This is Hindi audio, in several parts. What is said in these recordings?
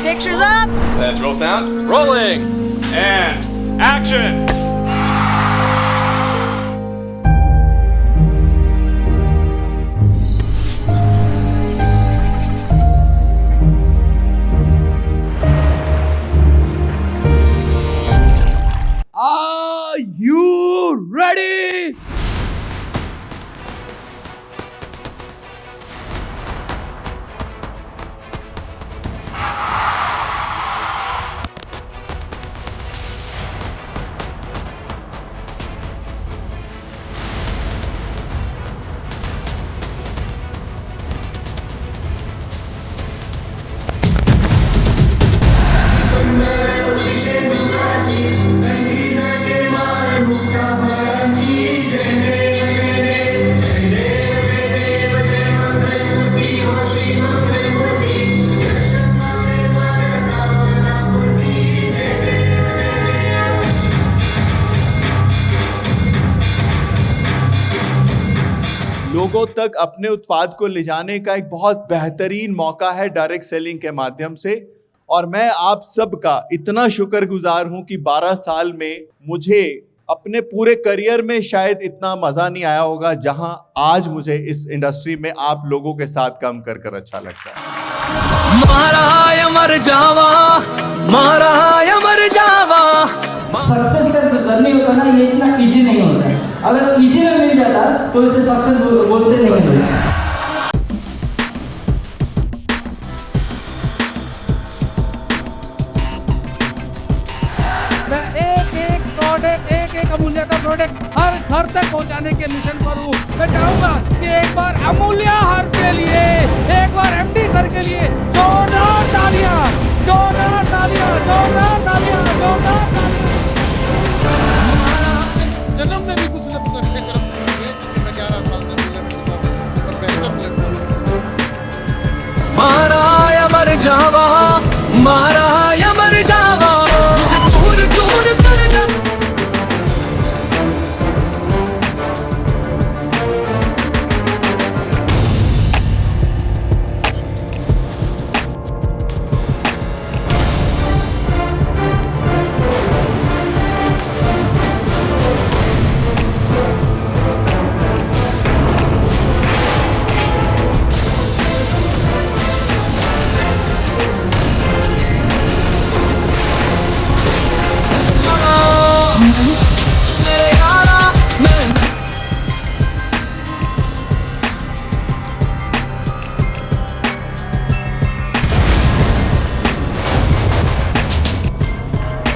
Pictures up. Let's roll sound. Rolling. And action. Are you ready? लोगों तक अपने उत्पाद को ले जाने का एक बहुत बेहतरीन मौका है डायरेक्ट सेलिंग के माध्यम से। और मैं आप सबका इतना शुक्रगुजार हूं कि 12 साल में मुझे अपने पूरे करियर में शायद इतना मजा नहीं आया होगा जहां आज मुझे इस इंडस्ट्री में आप लोगों के साथ काम कर कर अच्छा लगता है। महाराय मर जावा, महाराय मर जावा। सक्सेस का जो जर्नी होता है ना, ये इतना इजी नहीं होता है। अगर इजी में मिल जाता तो इसे सक्सेस बोलते नहीं थे। मैं एक अमूल्य का प्रोडक्ट हर घर तक पहुंचाने के मिशन पर हूँ। मैं चाहूंगा कि एक बार अमूल्य हर के लिए, एक बार एमडी सर के लिए जोरदार तालियां, जोरदार तालियां, जोरदार तालियां, जोरदार तालियां। जन्म में भी कुछ न कुछ अच्छे कर्म करेंगे, क्योंकि मैं 11 साल से जुड़ा हूं और बेहतर महाराय मर जावा, महाराय मर जावा। दूर दूर कर जा।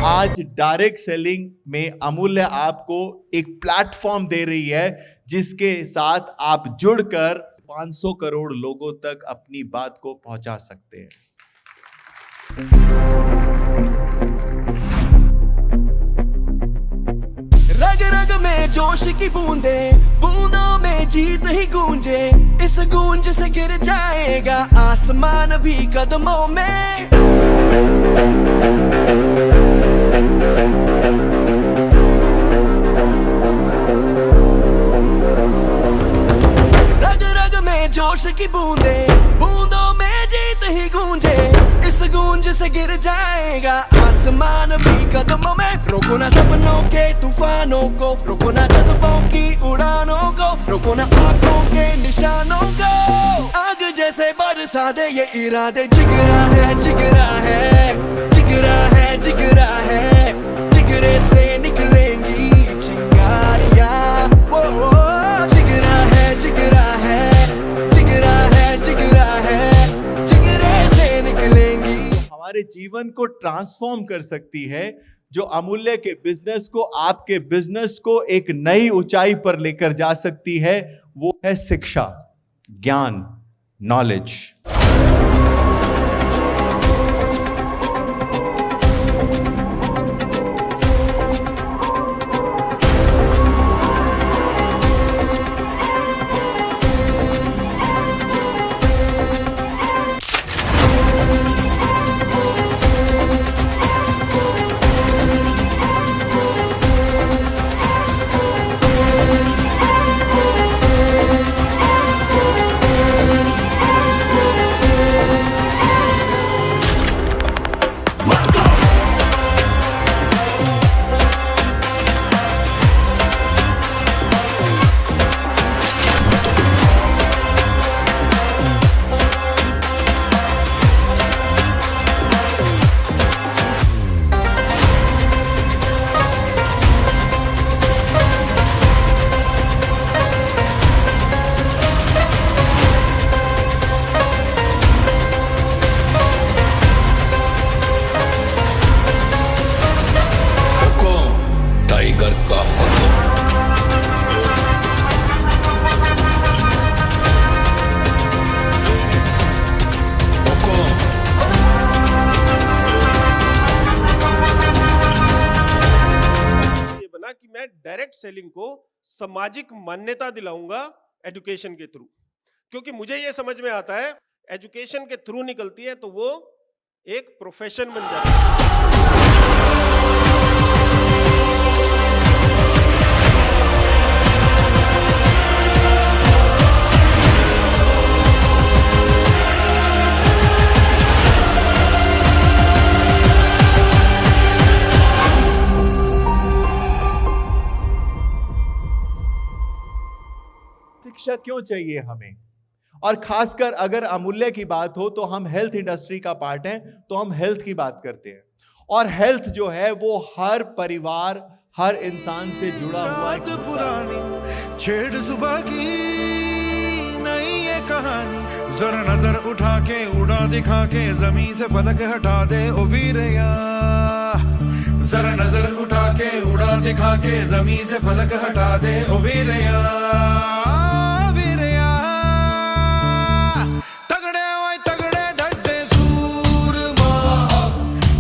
आज डायरेक्ट सेलिंग में अमूल्य आपको एक प्लेटफॉर्म दे रही है जिसके साथ आप जुड़कर 500 करोड़ लोगों तक अपनी बात को पहुंचा सकते हैं। रग रग में जोश की बूंदे, बूंदों में जीत ही गूंजे। इस गूंज से गिर जाएगा आसमान भी कदमों में। रग रग में जोश की बूंदे, बूंदों में जीत ही गूंजे। इस गूंज से गिर जाएगा आसमान भी कदमों में। रोको ना सपनों के तूफानों को, रोको ना जज्बों की उड़ानों को, रोको ना आंखों के निशानों को। आग जैसे बरसा दे ये इरादे। जिगरा है, जिगरा है, जिगरा है, जिगरा है। जिगरे से निकलेंगी चिंगारियां। वो जिगरा है, जिगरा है, जिगरा है, जिगरा है। जिगरे से निकलेंगी। हमारे जीवन को ट्रांसफॉर्म कर सकती है, जो अमूल्य के बिजनेस को, आपके बिजनेस को एक नई ऊंचाई पर लेकर जा सकती है, वो है शिक्षा, ज्ञान, नॉलेज। डायरेक्ट सेलिंग को सामाजिक मान्यता दिलाऊंगा एजुकेशन के थ्रू, क्योंकि मुझे ये समझ में आता है एजुकेशन के थ्रू निकलती है तो वो एक प्रोफेशन बन जाता है। शिक्षा क्यों चाहिए हमें? और खासकर अगर अमूल्य की बात हो तो हम हेल्थ इंडस्ट्री का पार्ट हैं, तो हम हेल्थ की बात करते हैं। और हेल्थ जो है वो हर परिवार, हर इंसान से जुड़ा हुआ एक पुरानी छेड़ सुबह की नई ये कहानी, जरा नजर उठा के उड़ा दिखा के जमीन से फलक हटा दे ओ वीरया, जरा नजर उठा के उड़ा दिखा के जमीन से फलक हटा दे ओ वीरया, वीरया तगड़े ओए तगड़े डड्डे सूरमा,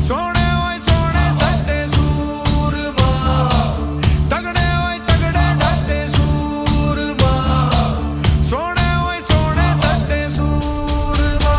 सोने ओए सोने सड्डे सूरमा, तगड़े ओए तगड़े डड्डे सूरमा, सोने ओए सोने सड्डे सूरमा।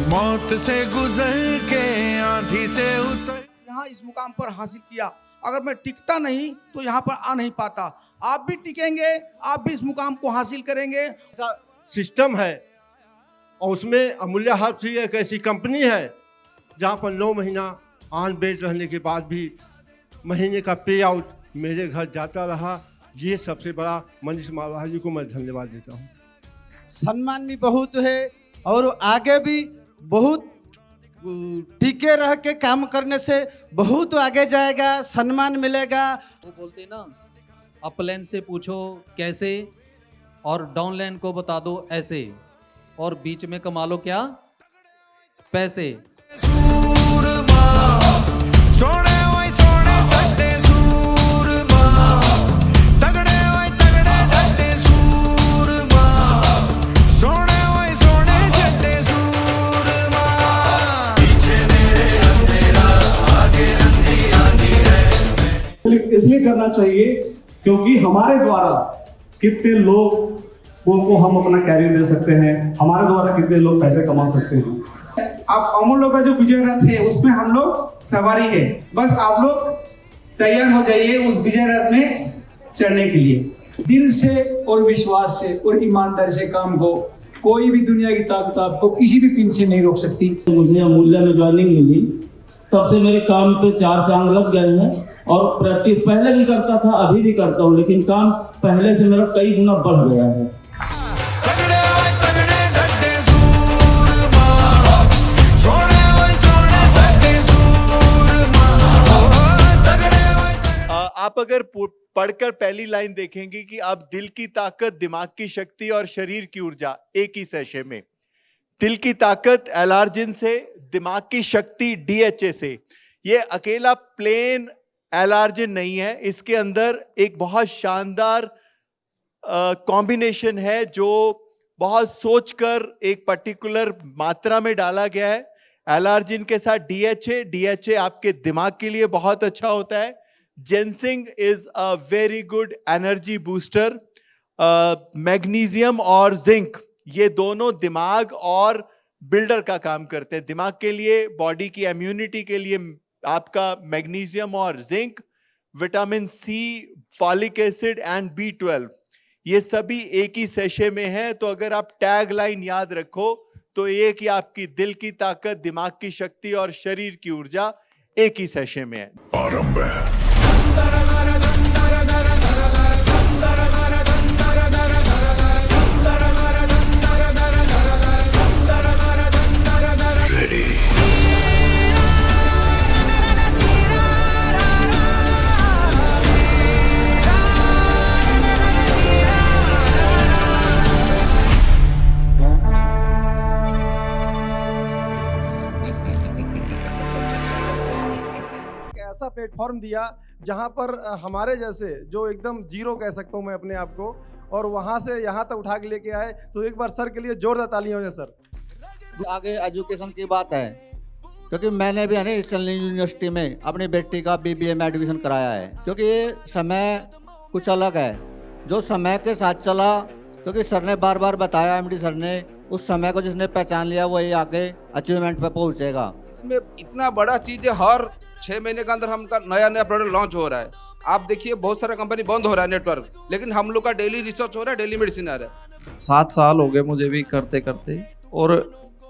मौत से गुजर के आंधी से उतर यहाँ इस मुकाम पर हासिल किया, अगर मैं टिकता नहीं तो यहाँ पर आ नहीं पाता। आप भी टिकेंगे, आप भी इस मुकाम को हासिल करेंगे। सिस्टम है और उसमें अमूल्य हर्ब्स ही एक ऐसी कंपनी है जहाँ पर 9 महीना ऑन बेड रहने के बाद भी महीने का पे आउट मेरे घर जाता रहा। ये सबसे बड़ा मनीष मारवाह जी को मैं धन्यवाद देता हूँ। सम्मान भी बहुत है और आगे भी बहुत टिके रह के काम करने से बहुत आगे जाएगा, सम्मान मिलेगा। वो बोलते ना, अपलाइन से पूछो कैसे और डाउनलाइन को बता दो ऐसे, और बीच में कमा लो क्या? पैसे। सूरमा, सोने ओए सोने सड्डे सूरमा, तगड़े ओए तगड़े डड्डे सूरमा, सोने ओए सोने सड्डे सूरमा। पीछे मेरे अंधेरा आगे अंधी है। इसलिए करना चाहिए क्योंकि हमारे द्वारा कितने लोग को हम अपना कैरियर दे सकते हैं, हमारे द्वारा कितने लोग पैसे कमा सकते हैं। आप अमूल्य का जो विजय रथ है उसमें हम लोग सवारी है, बस आप लोग तैयार हो जाइए उस विजय रथ में चढ़ने के लिए। दिल से और विश्वास से और ईमानदारी से काम को कोई भी दुनिया की ताकत आपको किसी भी पिन से नहीं रोक सकती। मुझे अमूल्य में ज्वाइनिंग मिली तब से मेरे काम पे 4 चांद लग गए हैं और प्रैक्टिस पहले भी करता था, अभी भी करता हूँ, लेकिन काम पहले से मेरा कई गुना बढ़ गया है। आप अगर पढ़कर पहली लाइन देखेंगे कि अब दिल की ताकत, दिमाग की शक्ति और शरीर की ऊर्जा एक ही सैशे में। दिल की ताकत एलार्जिन से, दिमाग की शक्ति DHA से। ये अकेला प्लेन एलार्जिन नहीं है, इसके अंदर एक बहुत शानदार कॉम्बिनेशन है जो बहुत सोचकर एक पर्टिकुलर मात्रा में डाला गया है। एलार्जिन के साथ DHA आपके दिमाग के लिए बहुत अच्छा होता है। Ginseng is a very good energy booster. Magnesium और जिंक ये दोनों दिमाग और बिल्डर का काम करते हैं। दिमाग के लिए, बॉडी की इम्यूनिटी के लिए आपका मैग्नीशियम और zinc, vitamin C, folic acid and B12 ये सभी एक ही सेशे में है। तो अगर आप टैग लाइन याद रखो तो एक ही आपकी दिल की ताकत, दिमाग की शक्ति और शरीर की ऊर्जा एक ही सेशे में है। आरंभ है। प्लेटफॉर्म दिया जहां पर हमारे जैसे जो एकदम जीरो कह सकता हूं मैं अपने आप को, और वहां से यहां तक उठा के लेके आए। तो एक बार सर के लिए जोरदार तालियां हो जाए सर। आगे एजुकेशन की बात है, क्योंकि मैंने भी है ना ईस्टर्न यूनिवर्सिटी में अपनी बेटी का BBA में एडमिशन कराया है, क्योंकि ये समय कुछ अलग है जो समय के साथ चला, क्योंकि सर ने बार बार बताया, MD सर ने, उस समय को जिसने पहचान लिया वही आके अचीवमेंट पे पहुंचेगा। इसमें इतना बड़ा चीज है, हर 6 महीने के अंदर हमका नया नया प्रोडक्ट लॉन्च हो रहा है। आप देखिए बहुत सारा कंपनी बंद हो रहा है नेटवर्क, लेकिन हम लोग का डेली रिसर्च हो रहा है, डेली मेडिसिन आ रहा है। 7 साल हो गए मुझे भी करते करते, और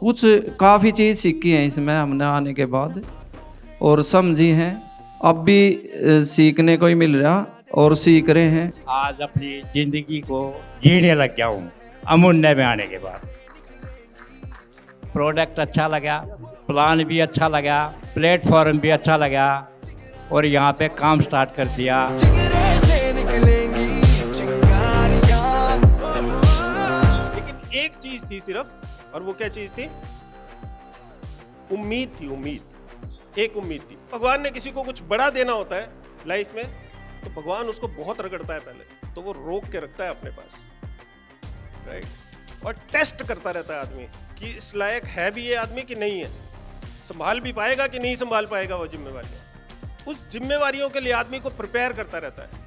कुछ काफ़ी चीज़ सीखी हैं इसमें हमने आने के बाद, और समझी हैं, अब भी सीखने को ही मिल रहा और सीख रहे हैं। आज अपनी ज़िंदगी को जीने लग गया हूँ अमूल्य में आने के बाद। प्रोडक्ट अच्छा लगा, प्लान भी अच्छा लगा, प्लेटफॉर्म भी अच्छा लगा, और यहाँ पे काम स्टार्ट कर दिया। लेकिन एक चीज थी सिर्फ, और वो क्या चीज थी? उम्मीद थी, उम्मीद। एक उम्मीद थी। भगवान ने किसी को कुछ बड़ा देना होता है लाइफ में, तो भगवान उसको बहुत रगड़ता है पहले, तो वो रोक के रखता है अपने पास, राइट, और टेस्ट करता रहता है आदमी कि इस लायक है भी ये आदमी कि नहीं है, संभाल भी पाएगा कि नहीं संभाल पाएगा वो जिम्मेवारियां। उस जिम्मेवारियों के लिए आदमी को प्रिपेयर करता रहता है।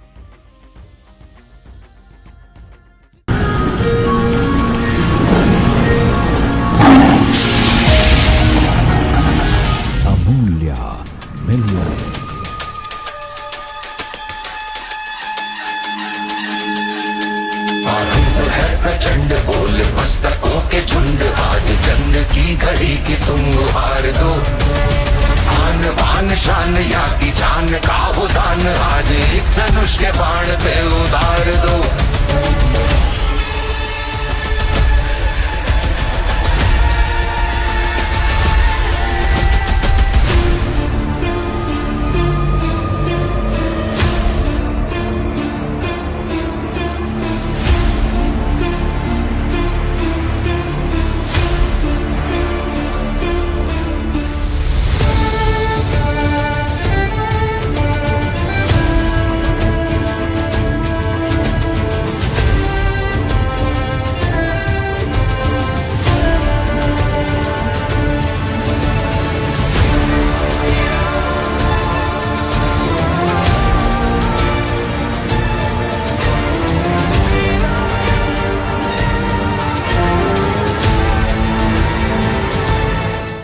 प्रचंड बोल मस्तकों के झुंड, आज जंग की घड़ी की तुम हार दो। आन बान शान या की जान का वो दान, आज एक धनुष के बाण पे उतार दो।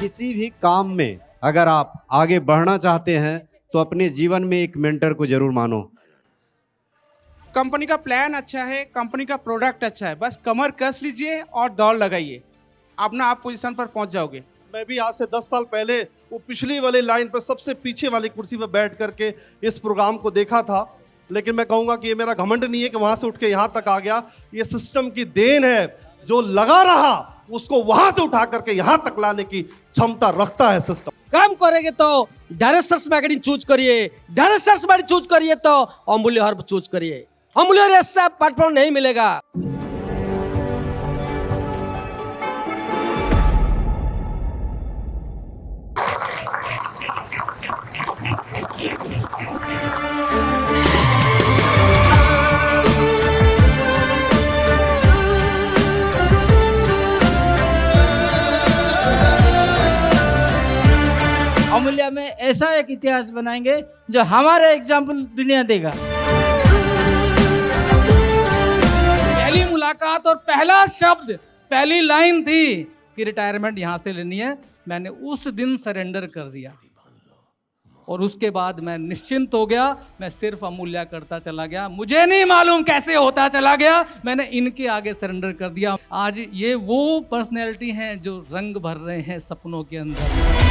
किसी भी काम में अगर आप आगे बढ़ना चाहते हैं तो अपने जीवन में एक मेंटर को जरूर मानो। कंपनी का प्लान अच्छा है, कंपनी का प्रोडक्ट अच्छा है, बस कमर कस लीजिए और दौड़ लगाइए, आप ना आप पोजीशन पर पहुंच जाओगे। मैं भी आज से 10 साल पहले वो पिछली वाली लाइन पर सबसे पीछे वाली कुर्सी पर बैठ करके इस प्रोग्राम को देखा था, लेकिन मैं कहूँगा कि ये मेरा घमंड नहीं है कि वहाँ से उठ के यहाँ तक आ गया। ये सिस्टम की देन है, जो लगा रहा उसको वहाँ से उठा करके यहाँ तक लाने की क्षमता रखता है सिस्टम। काम करेंगे तो डायरेक्टर्स मैगजीन चूज करिए, डायरेक्टर्स मैगजीन चूज करिए तो अमूल्य हर्ब चूज करिए। अमूल्य जैसा प्लेटफॉर्म नहीं मिलेगा। अमूल्य में ऐसा एक इतिहास बनाएंगे जो हमारे एग्जाम्पल दुनिया देगा। पहली मुलाकात और पहला शब्द, पहली लाइन थी कि रिटायरमेंट यहाँ से लेनी है। मैंने उस दिन सरेंडर कर दिया और उसके बाद मैं निश्चिंत हो गया। मैं सिर्फ अमूल्य करता चला गया, मुझे नहीं मालूम कैसे होता चला गया, मैंने इनके आगे सरेंडर कर दिया। आज ये वो पर्सनैलिटी हैं जो रंग भर रहे हैं सपनों के अंदर।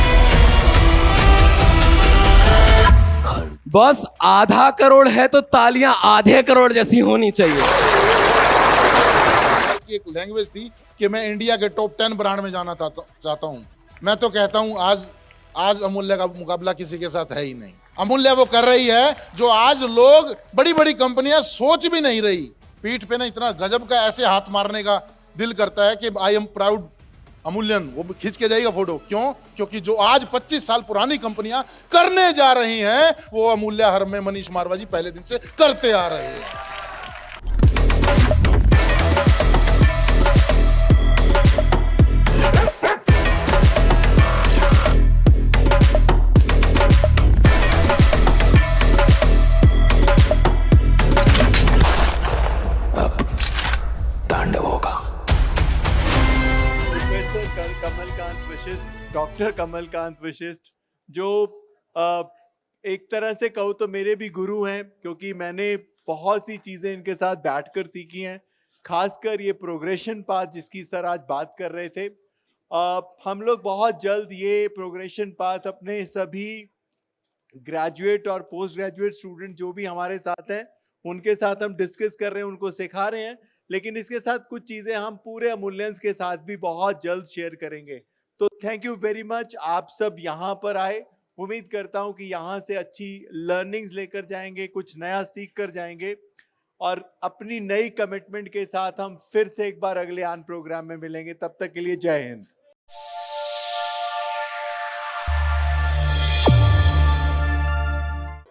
बस आधा करोड़ है तो तालियां आधे करोड़ जैसी होनी चाहिए। एक लैंग्वेज थी कि मैं इंडिया के टॉप 10 ब्रांड में जाना चाहता हूं। मैं तो कहता हूं आज अमूल्य का मुकाबला किसी के साथ है ही नहीं। अमूल्य वो कर रही है जो आज लोग, बड़ी बड़ी कंपनियां सोच भी नहीं रही। पीठ पे ना इतना गजब का ऐसे हाथ मारने का दिल करता है कि आई एम प्राउड अमूल्यन वो भी खींच के जाएगा फोटो। क्यों? क्योंकि जो आज 25 साल पुरानी कंपनियां करने जा रही हैं वो अमूल्य हर में मनीष मारवाह जी पहले दिन से करते आ रहे हैं। डॉक्टर कमलकांत वशिष्ठ जो एक तरह से कहूँ तो मेरे भी गुरु हैं, क्योंकि मैंने बहुत सी चीज़ें इनके साथ बैठकर सीखी हैं, खासकर ये प्रोग्रेशन पाथ जिसकी सर आज बात कर रहे थे। हम लोग बहुत जल्द ये प्रोग्रेशन पाथ अपने सभी ग्रेजुएट और पोस्ट ग्रेजुएट स्टूडेंट जो भी हमारे साथ हैं उनके साथ हम डिस्कस कर रहे हैं, उनको सिखा रहे हैं, लेकिन इसके साथ कुछ चीज़ें हम पूरे अमूल्यंस के साथ भी बहुत जल्द शेयर करेंगे। तो थैंक यू वेरी मच, आप सब यहाँ पर आए। उम्मीद करता हूँ कि यहाँ से अच्छी लर्निंग्स लेकर जाएंगे, कुछ नया सीख कर जाएंगे और अपनी नई कमिटमेंट के साथ हम फिर से एक बार अगले आन प्रोग्राम में मिलेंगे। तब तक के लिए जय हिंद।